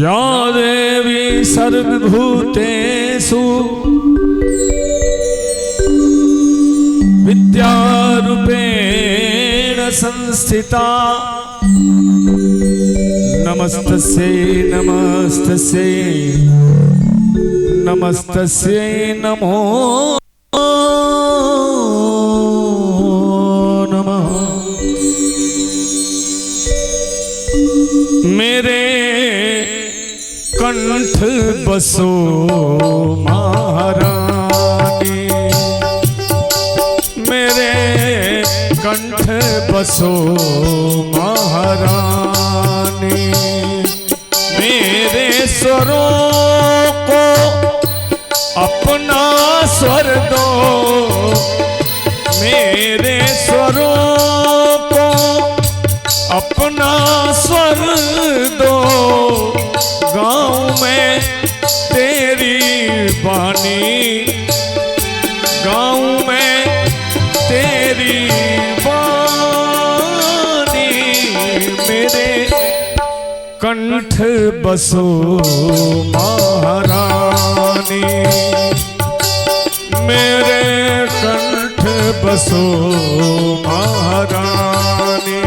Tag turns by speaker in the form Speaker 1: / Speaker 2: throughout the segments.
Speaker 1: या देवी सर्वभूतेषु विद्यारूपेण संस्थिता नमस्तस्यै नमस्तस्यै नमस्तस्यै नमो नमः। मेरे कंठ बसो महारानी, मेरे कंठ बसो महारानी, मेरे स्वरों को अपना स्वर दो, मेरे स्वरों को अपना स्वर दो, गाँव में तेरी बानी, गाँव में तेरी बानी, मेरे कंठ बसो महारानी, मेरे कंठ बसो महारानी।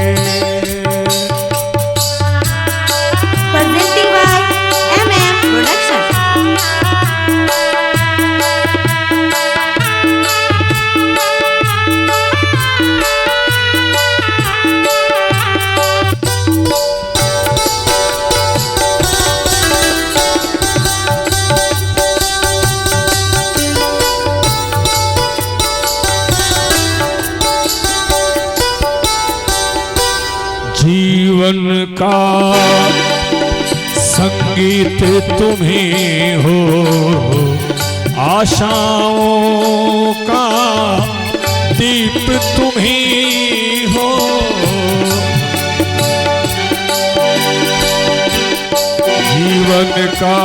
Speaker 1: जीवन का संगीत तुम्हीं हो, आशाओं का दीप तुम्हीं हो, जीवन का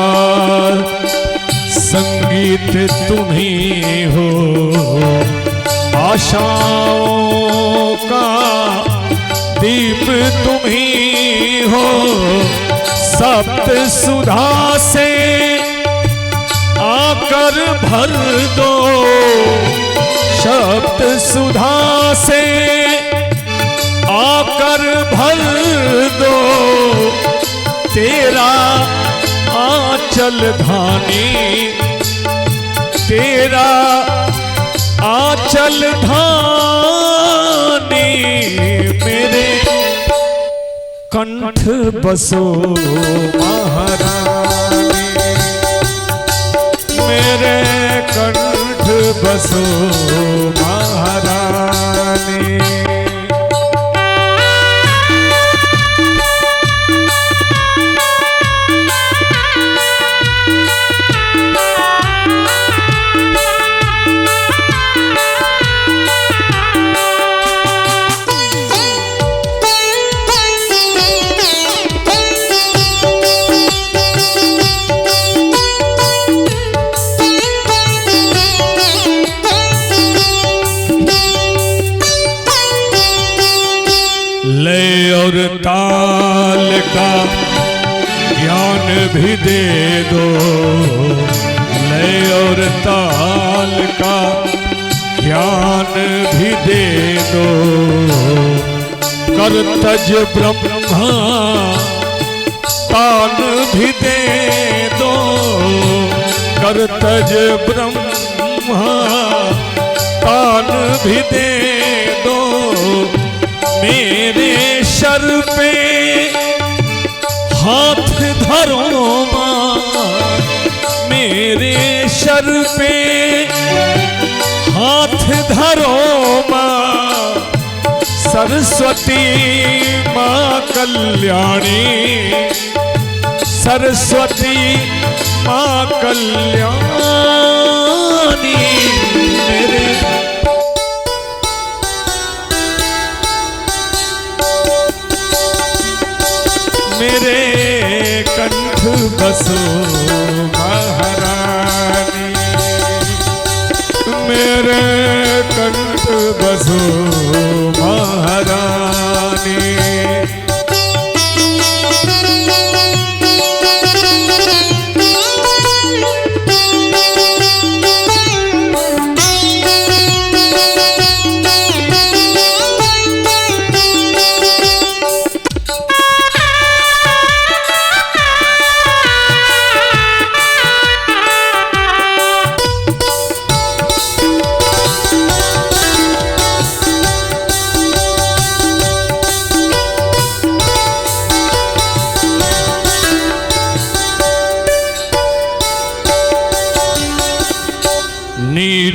Speaker 1: संगीत तुम्हीं हो, आशाओं का दीप तुम्हीं हो, सप्त सुधा से आकर भर दो, सप्त सुधा से आकर भर दो, तेरा आंचल धानी, तेरा आंचल धानी, मेरे कंठ बसो महारानी, मेरे कंठ बसो महारानी। लय और ताल का ज्ञान भी दे दो, लय और ताल का ज्ञान भी दे दो, करतज ब्रह्मा तान भी दे दो, करतज ब्रह्मा तान भी दे दो, मेरे सर पे हाथ धरो माँ, मेरे सर पे हाथ धरो माँ, सरस्वती माँ कल्याणी, सरस्वती माँ कल्याणी, मेरे मेरे कंठ बसो महारानी, मेरे कंठ बसो महारानी।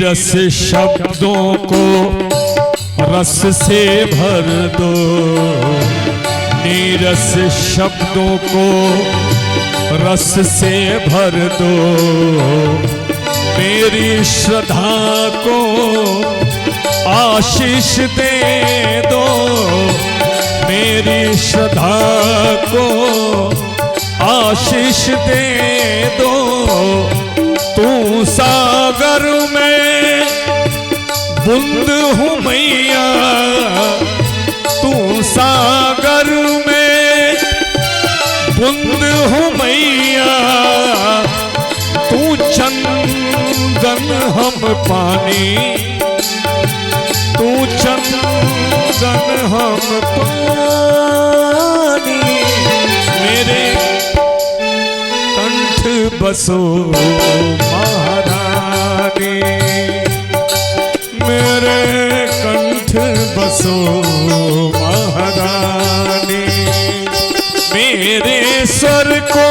Speaker 1: नीरस शब्दों को रस से भर दो, नीरस शब्दों को रस से भर दो, मेरी श्रद्धा को आशीष दे दो, मेरी श्रद्धा को आशीष दे दो। तू सागर में बूंद हूँ मैया, तू सागर में बूंद हूँ मैया, तू चंदन हम पानी, तू चंदन हम पानी। मेरे कंठ बसो महारानी, मेरे कंठ बसो महारानी। मेरे स्वर को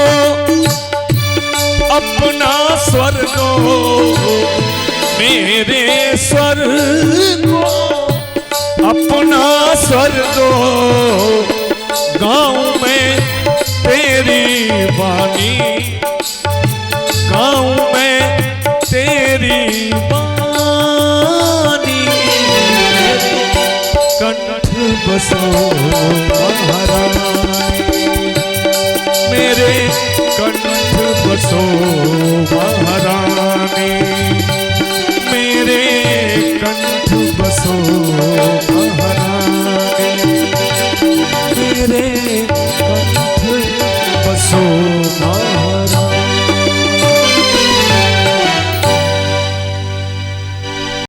Speaker 1: अपना स्वर दो, मेरे स्वर को अपना स्वर दो, गाँव में तेरी वाणी, गाँव में तेरी वाणी। कंठ बसो महारानी, मेरे कंठ बसो महारानी, मेरे कंठ बसो महारानी, मेरे कंठ